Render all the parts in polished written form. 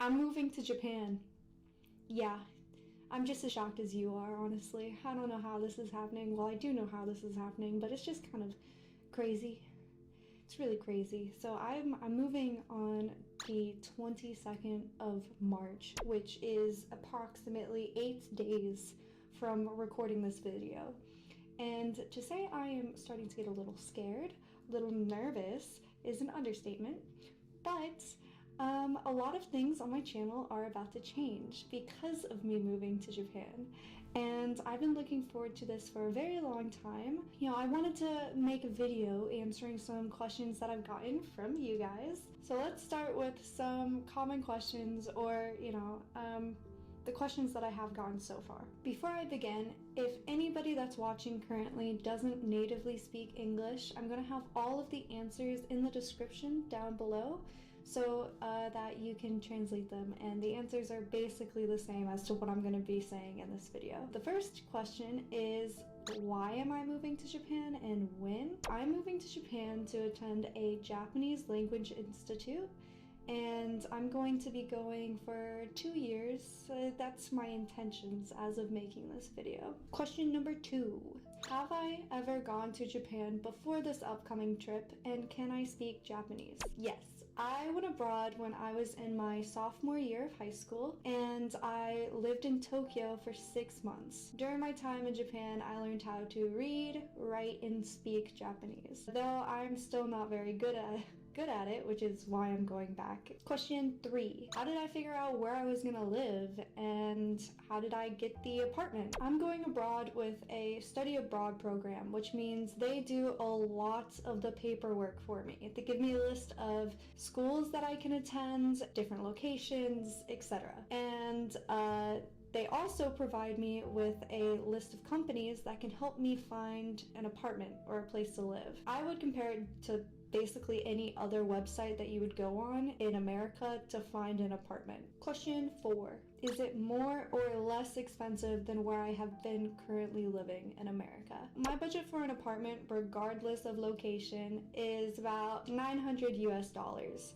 I'm moving to Japan. Yeah, I'm just as shocked as you are, honestly. I don't know how this is happening. Well, I do know how this is happening, but it's just kind of crazy. It's really crazy. So I'm moving on the 22nd of March, which is approximately 8 days from recording this video. And to say I am starting to get a little scared, a little nervous is an understatement, but a lot of things on my channel are about to change because of me moving to Japan, and I've been looking forward to this for a very long time. You know, I wanted to make a video answering some questions that I've gotten from you guys. So let's start with some common questions, or, you know, the questions that I have gotten so far. Before I begin, if anybody that's watching currently doesn't natively speak English, I'm gonna have all of the answers in the description down below, so that you can translate them, and the answers are basically the same as to what I'm going to be saying in this video. The first question is, why am I moving to Japan and when? I'm moving to Japan to attend a Japanese language institute, and I'm going to be going for 2 years. That's my intentions as of making this video. Question number 2. Have I ever gone to Japan before this upcoming trip, and can I speak Japanese? Yes. I went abroad when I was in my sophomore year of high school, and I lived in Tokyo for 6 months. During my time in Japan, I learned how to read, write, and speak Japanese, though I'm still not very good at it, which is why I'm going back. Question 3. How did I figure out where I was gonna live, and how did I get the apartment? I'm going abroad with a study abroad program, which means they do a lot of the paperwork for me. They give me a list of schools that I can attend, different locations, etc. And they also provide me with a list of companies that can help me find an apartment or a place to live. I would compare it to basically any other website that you would go on in America to find an apartment. Question 4. Is it more or less expensive than where I have been currently living in America? My budget for an apartment, regardless of location, is about $900 US,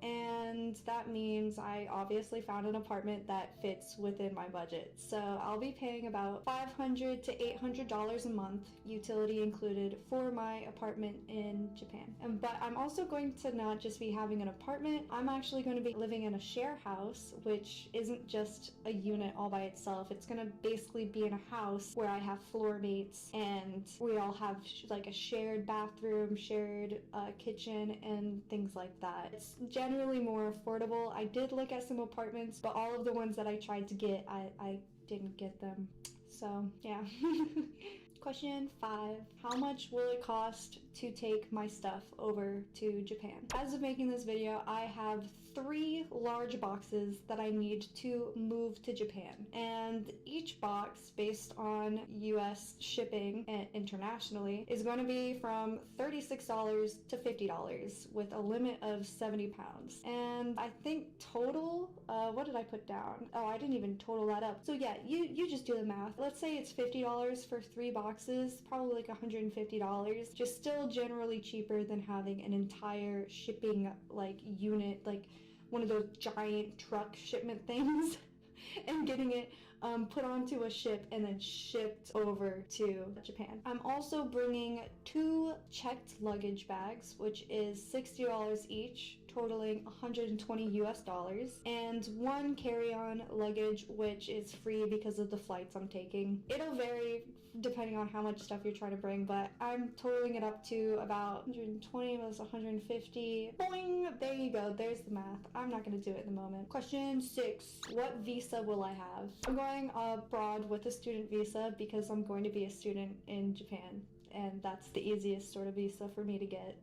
and that means I obviously found an apartment that fits within my budget. So I'll be paying about $500 to $800 a month, utility included, for my apartment in Japan. But I'm also going to not just be having an apartment, I'm actually going to be living in a share house, which isn't just a unit all by itself. It's gonna basically be in a house where I have floor mates, and we all have like a shared bathroom, shared kitchen, and things like that. It's generally more affordable. I did look at some apartments, but all of the ones that I tried to get, I didn't get them. So yeah. Question 5. How much will it cost to take my stuff over to Japan? As of making this video, I have 3 large boxes that I need to move to Japan, and each box, based on US shipping and internationally, is going to be from $36 to $50 with a limit of 70 pounds. And I think total, what did I put down? Oh, I didn't even total that up. So yeah, you just do the math. Let's say it's $50 for 3 boxes, probably like $150, just still generally cheaper than having an entire shipping like unit, like one of those giant truck shipment things and getting it put onto a ship and then shipped over to Japan. I'm also bringing 2 checked luggage bags, which is $60 each, totaling $120 US, and 1 carry-on luggage, which is free because of the flights I'm taking. It'll vary depending on how much stuff you're trying to bring, but I'm totaling it up to about 120 plus 150. Boing! There you go. There's the math. I'm not going to do it in the moment. Question 6. What visa will I have? I'm going abroad with a student visa because I'm going to be a student in Japan, and that's the easiest sort of visa for me to get.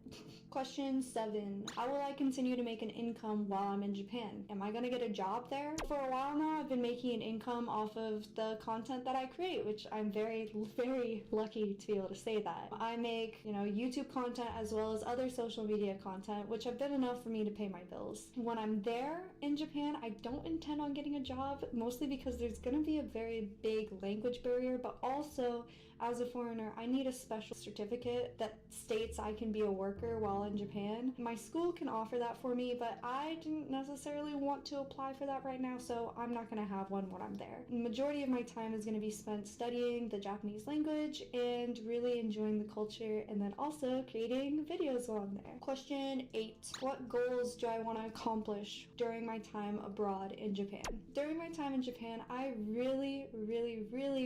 Question 7. How will I continue to make an income while I'm in Japan? Am I gonna get a job there? For a while now, I've been making an income off of the content that I create, which I'm very, very lucky to be able to say that. I make, you know, YouTube content as well as other social media content, which have been enough for me to pay my bills. When I'm there in Japan, I don't intend on getting a job, mostly because there's gonna be a very big language barrier, but also as a foreigner, I need a special certificate that states I can be a worker while in Japan. My school can offer that for me, but I didn't necessarily want to apply for that right now, so I'm not going to have one when I'm there. The majority of my time is going to be spent studying the Japanese language and really enjoying the culture, and then also creating videos while I'm there. Question 8. What goals do I want to accomplish during my time abroad in Japan? During my time in Japan, I really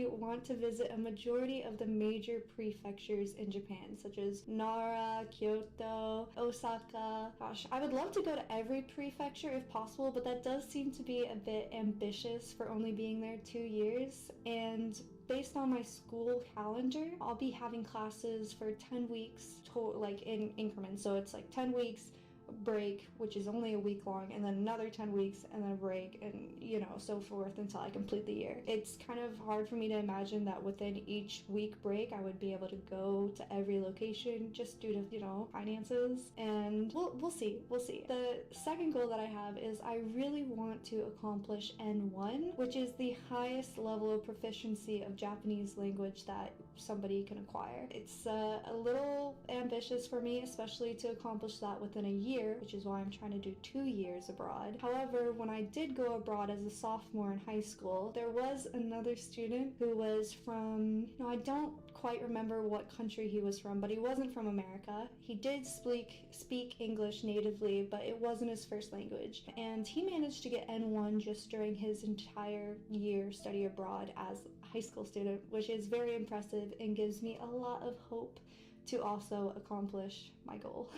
want to visit a majority of the major prefectures in Japan, such as Nara, Kyoto, Osaka. Gosh, I would love to go to every prefecture if possible, but that does seem to be a bit ambitious for only being there 2 years. And based on my school calendar, I'll be having classes for 10 weeks, like in increments. So it's like 10 weeks, break, which is only a week long, and then another 10 weeks, and then a break, and so forth until I complete the year. It's kind of hard for me to imagine that within each week break I would be able to go to every location just due to finances, and we'll see. The second goal that I have is I really want to accomplish N1, which is the highest level of proficiency of Japanese language that somebody can acquire. It's a little ambitious for me, especially to accomplish that within a year, which is why I'm trying to do 2 years abroad. However, when I did go abroad as a sophomore in high school, there was another student who was from, I don't quite remember what country he was from, but he wasn't from America. He did speak English natively, but it wasn't his first language. And he managed to get N1 just during his entire year study abroad as a high school student, which is very impressive and gives me a lot of hope to also accomplish my goal.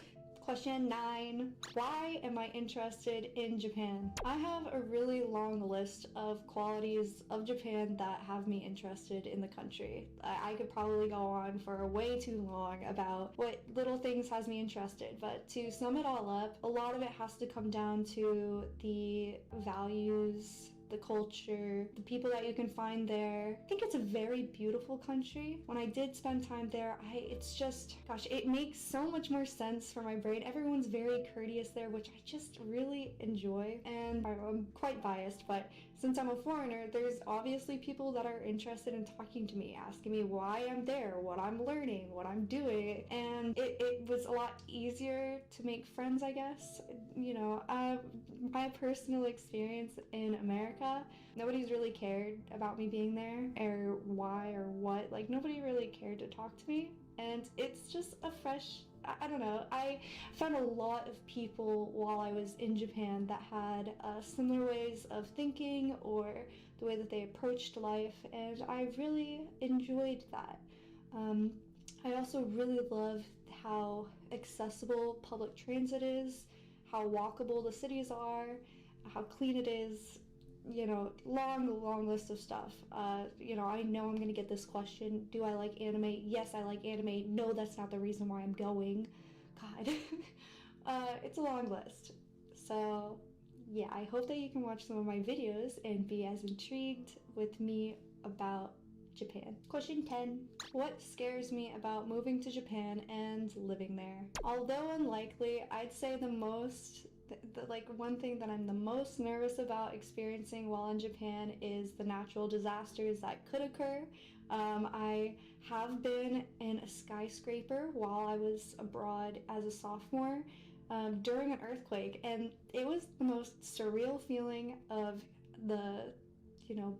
Question 9. Why am I interested in Japan? I have a really long list of qualities of Japan that have me interested in the country. I could probably go on for way too long about what little things has me interested, but to sum it all up, a lot of it has to come down to the values, the culture, the people that you can find there. I think it's a very beautiful country. When I did spend time there, it's just, gosh, it makes so much more sense for my brain. Everyone's very courteous there, which I just really enjoy. And I'm quite biased, but since I'm a foreigner, there's obviously people that are interested in talking to me, asking me why I'm there, what I'm learning, what I'm doing, and it was a lot easier to make friends, I guess. My personal experience in America, nobody's really cared about me being there, or why or what. Like, nobody really cared to talk to me, and it's just a fresh, I don't know. I found a lot of people while I was in Japan that had similar ways of thinking or the way that they approached life, and I really enjoyed that. I also really love how accessible public transit is, how walkable the cities are, how clean it is. Long list of stuff. I know I'm gonna get this question. Do I like anime? Yes, I like anime. No, that's not the reason why I'm going. God. It's a long list. So yeah, I hope that you can watch some of my videos and be as intrigued with me about Japan. Question 10. What scares me about moving to Japan and living there? Although unlikely, I'd say one thing that I'm the most nervous about experiencing while in Japan is the natural disasters that could occur. I have been in a skyscraper while I was abroad as a sophomore during an earthquake, and it was the most surreal feeling of the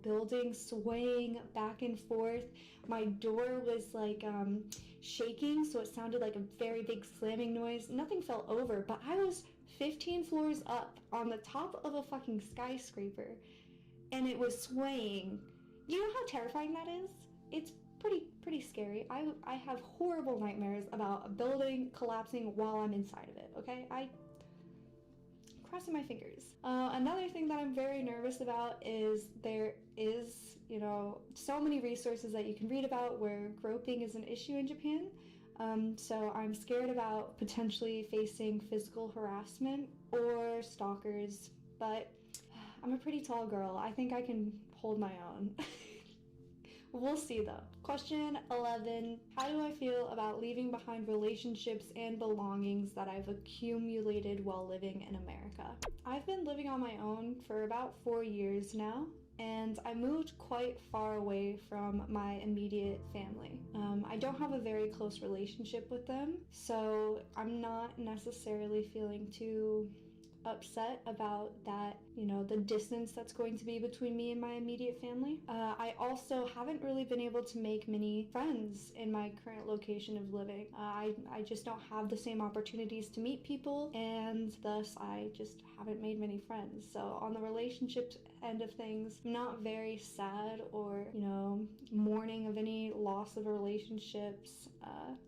building swaying back and forth. My door was shaking, so it sounded like a very big slamming noise. Nothing fell over, but I was 15 floors up on the top of a fucking skyscraper, and it was swaying. You know how terrifying that is? It's pretty scary. I have horrible nightmares about a building collapsing while I'm inside of it, okay? I'm crossing my fingers. Another thing that I'm very nervous about is there is, so many resources that you can read about where groping is an issue in Japan. So I'm scared about potentially facing physical harassment or stalkers, but I'm a pretty tall girl. I think I can hold my own. We'll see though. Question 11. How do I feel about leaving behind relationships and belongings that I've accumulated while living in America? I've been living on my own for about 4 years now, and I moved quite far away from my immediate family. I don't have a very close relationship with them, so I'm not necessarily feeling too upset about that, the distance that's going to be between me and my immediate family. I also haven't really been able to make many friends in my current location of living. I just don't have the same opportunities to meet people, and thus I just haven't made many friends. So on the relationship end of things, I'm not very sad or, mourning of any loss of relationships.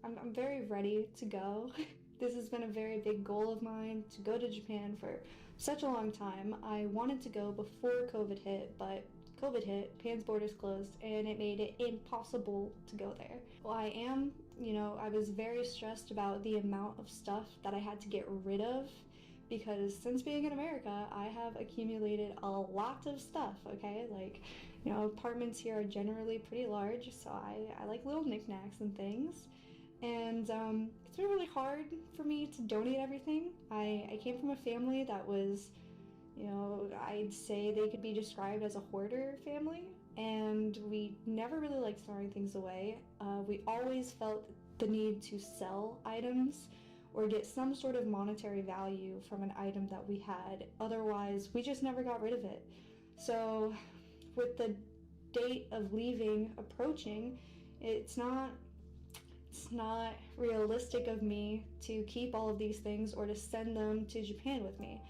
I'm very ready to go. This has been a very big goal of mine, to go to Japan for such a long time. I wanted to go before COVID hit, but COVID hit, Japan's borders closed, and it made it impossible to go there. Well, I was very stressed about the amount of stuff that I had to get rid of, because since being in America, I have accumulated a lot of stuff, okay? Apartments here are generally pretty large, so I like little knickknacks and things. And it's been really hard for me to donate everything. I came from a family that was, I'd say they could be described as a hoarder family, and we never really liked throwing things away. We always felt the need to sell items or get some sort of monetary value from an item that we had. Otherwise, we just never got rid of it. So with the date of leaving approaching, it's not realistic of me to keep all of these things or to send them to Japan with me.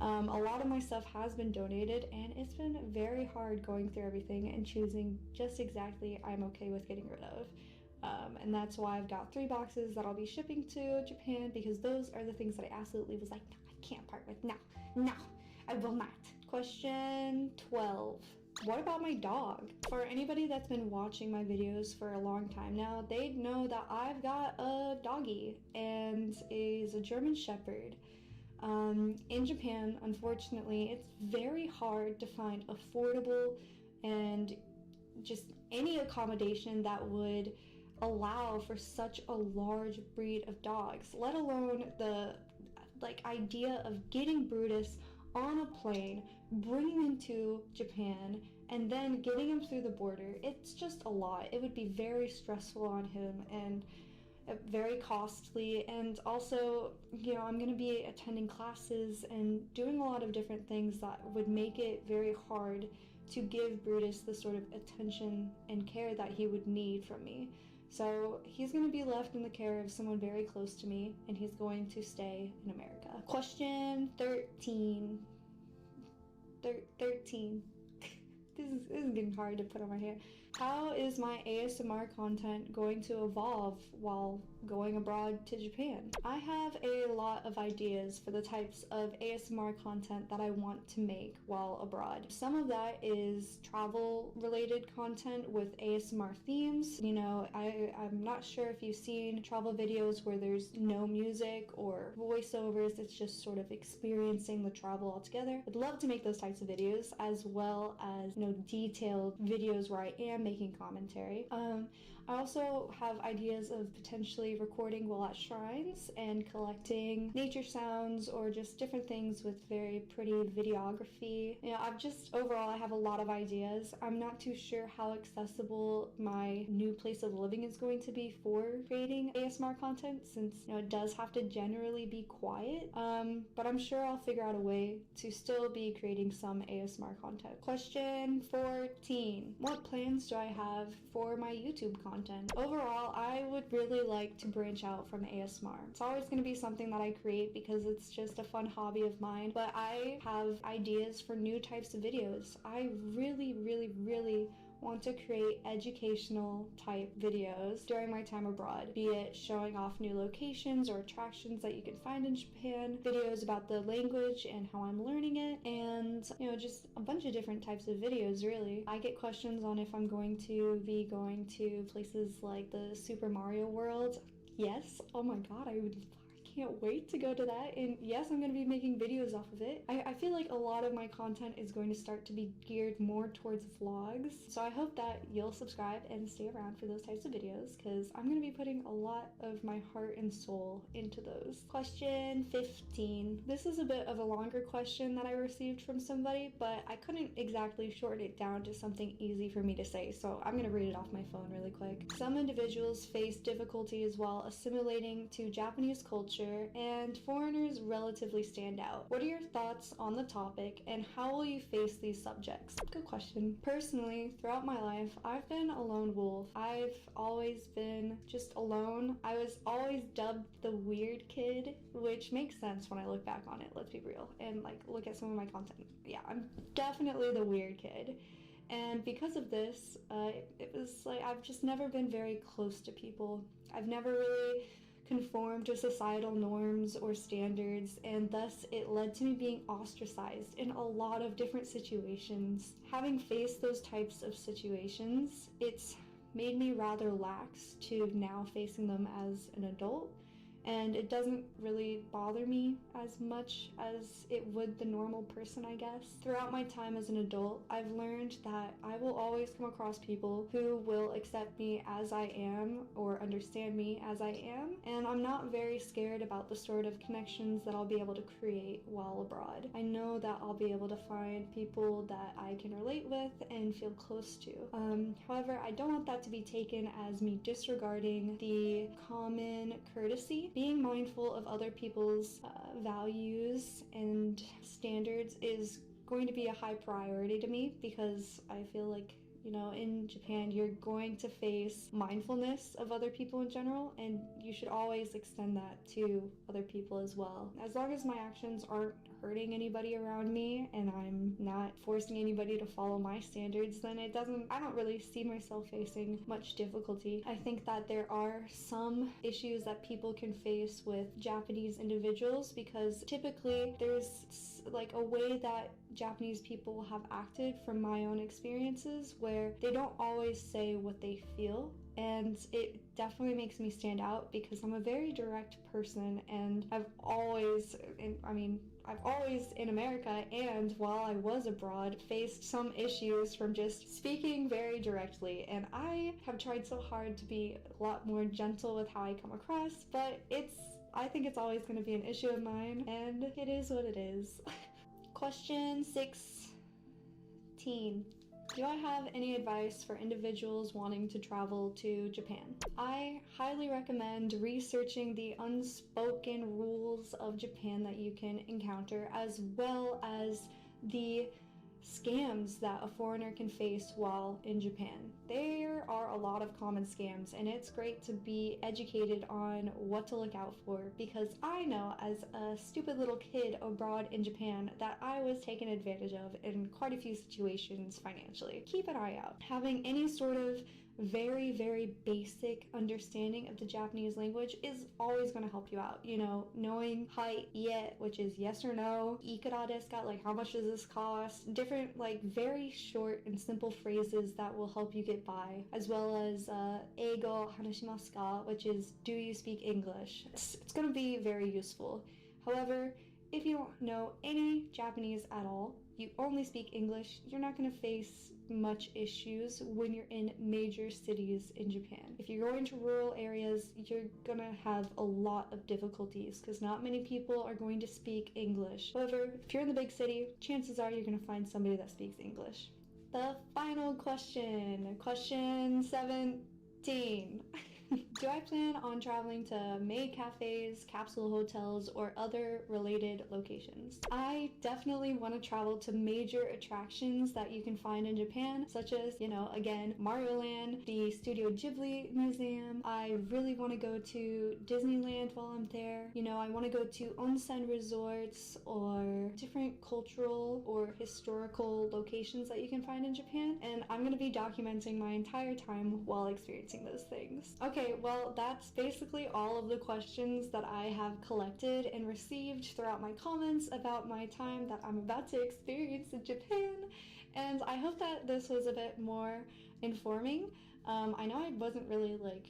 A lot of my stuff has been donated, and it's been very hard going through everything and choosing just exactly I'm okay with getting rid of. And that's why I've got 3 boxes that I'll be shipping to Japan, because those are the things that I absolutely was like, no, I can't part with. No, I will not. Question 12. What about my dog? For anybody that's been watching my videos for a long time now, they'd know that I've got a doggy, and is a German Shepherd. In Japan, unfortunately, it's very hard to find affordable and just any accommodation that would allow for such a large breed of dogs, let alone the idea of getting Brutus on a plane, bringing him to Japan, and then getting him through the border. It's just a lot. It would be very stressful on him and very costly. And also, I'm going to be attending classes and doing a lot of different things that would make it very hard to give Brutus the sort of attention and care that he would need from me. So he's going to be left in the care of someone very close to me, and he's going to stay in America. Question 13. 13. This is getting hard to put on my hair. How is my ASMR content going to evolve while going abroad to Japan? I have a lot of ideas for the types of ASMR content that I want to make while abroad. Some of that is travel related content with ASMR themes. I'm not sure if you've seen travel videos where there's no music or voiceovers, it's just sort of experiencing the travel altogether. I'd love to make those types of videos, as well as, detailed videos where I am making commentary. I also have ideas of potentially recording while at shrines and collecting nature sounds or just different things with very pretty videography. Overall, I have a lot of ideas. I'm not too sure how accessible my new place of living is going to be for creating ASMR content, since, it does have to generally be quiet. But I'm sure I'll figure out a way to still be creating some ASMR content. Question 14. What plans do I have for my YouTube content? Overall, I would really like to branch out from ASMR. It's always going to be something that I create because it's just a fun hobby of mine, but I have ideas for new types of videos. I really, really, really want to create educational type videos during my time abroad, be it showing off new locations or attractions that you can find in Japan, videos about the language and how I'm learning it, and just a bunch of different types of videos really. I get questions on if I'm going to be going to places like the Super Mario World. Yes, oh my god, I can't wait to go to that. And yes, I'm going to be making videos off of it. I feel like a lot of my content is going to start to be geared more towards vlogs. So I hope that you'll subscribe and stay around for those types of videos, because I'm going to be putting a lot of my heart and soul into those. Question 15. This is a bit of a longer question that I received from somebody, but I couldn't exactly shorten it down to something easy for me to say, so I'm going to read it off my phone really quick. Some individuals face difficulties while assimilating to Japanese culture, and foreigners relatively stand out. What are your thoughts on the topic, and how will you face these subjects? Good question. Personally, throughout my life, I've been a lone wolf. I've always been just alone. I was always dubbed the weird kid, which makes sense when I look back on it, let's be real, and like look at some of my content. Yeah, I'm definitely the weird kid. And because of this, it was like I've just never been very close to people. I've never really conformed to societal norms or standards, and thus it led to me being ostracized in a lot of different situations. Having faced those types of situations, it's made me rather lax to now facing them as an adult. And it doesn't really bother me as much as it would the normal person, I guess. Throughout my time as an adult, I've learned that I will always come across people who will accept me as I am or understand me as I am, and I'm not very scared about the sort of connections that I'll be able to create while abroad. I know that I'll be able to find people that I can relate with and feel close to. However, I don't want that to be taken as me disregarding the common courtesy. Being mindful of other people's values and standards is going to be a high priority to me, because I feel like, you know, in Japan, you're going to face mindfulness of other people in general, and you should always extend that to other people as well. As long as my actions aren't hurting anybody around me and I'm not forcing anybody to follow my standards, then I don't really see myself facing much difficulty. I think that there are some issues that people can face with Japanese individuals, because typically there's like a way that Japanese people have acted from my own experiences where they don't always say what they feel, and it definitely makes me stand out because I'm a very direct person, and I've always in America and while I was abroad faced some issues from just speaking very directly, and I have tried so hard to be a lot more gentle with how I come across, but I think it's always going to be an issue of mine, and it is what it is. Question 16. Do I have any advice for individuals wanting to travel to Japan? I highly recommend researching the unspoken rules of Japan that you can encounter, as well as the scams that a foreigner can face while in Japan. There are a lot of common scams, and it's great to be educated on what to look out for, because I know as a stupid little kid abroad in Japan that I was taken advantage of in quite a few situations financially. Keep an eye out. Having any sort of very, very basic understanding of the Japanese language is always going to help you out. You know, knowing "はい,いえ," which is yes or no, "いくらですか," like how much does this cost, different like very short and simple phrases that will help you get by, as well as "英語話しますか," which is do you speak English. It's going to be very useful. However, if you don't know any Japanese at all, you only speak English, you're not going to face much issues when you're in major cities in Japan. If you're going to rural areas, you're going to have a lot of difficulties because not many people are going to speak English. However, if you're in the big city, chances are you're going to find somebody that speaks English. The final question, question 17. Do I plan on traveling to Maid Cafés, Capsule Hotels, or other related locations? I definitely want to travel to major attractions that you can find in Japan, such as, you know, again, Mario Land, the Studio Ghibli Museum. I really want to go to Disneyland while I'm there. You know, I want to go to onsen resorts or different cultural or historical locations that you can find in Japan, and I'm going to be documenting my entire time while experiencing those things. Okay, well, that's basically all of the questions that I have collected and received throughout my comments about my time that I'm about to experience in Japan. And I hope that this was a bit more informing. I know I wasn't really like,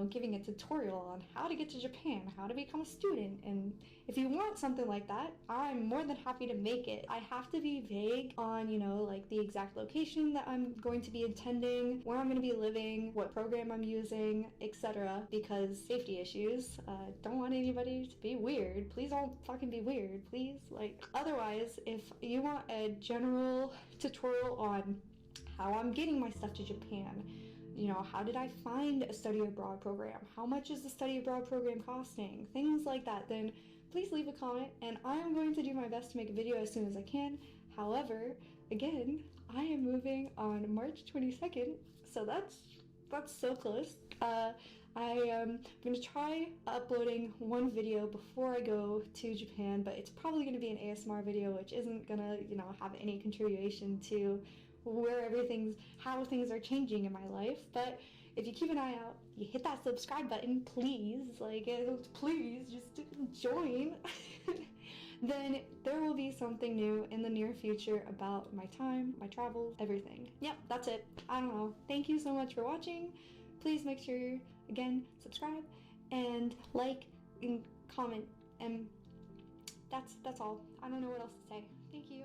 giving a tutorial on how to get to Japan, how to become a student, and if you want something like that, I'm more than happy to make it. I have to be vague on, like the exact location that I'm going to be attending, where I'm going to be living, what program I'm using, etc. because safety issues. Don't want anybody to be weird. Please don't fucking be weird, please. Like, otherwise, if you want a general tutorial on how I'm getting my stuff to Japan, how did I find a study abroad program? How much is the study abroad program costing? Things like that, then please leave a comment and I am going to do my best to make a video as soon as I can. However, again, I am moving on March 22nd, so that's so close. I'm going to try uploading one video before I go to Japan, but it's probably going to be an ASMR video, which isn't going to, have any contribution to how things are changing in my life. But if you keep an eye out, you hit that subscribe button, please, please just join. Then there will be something new in the near future about my time, my travels, everything. Yep, that's it. I don't know. Thank you so much for watching. Please make sure, again, subscribe and like and comment, and that's all. I don't know what else to say. Thank you.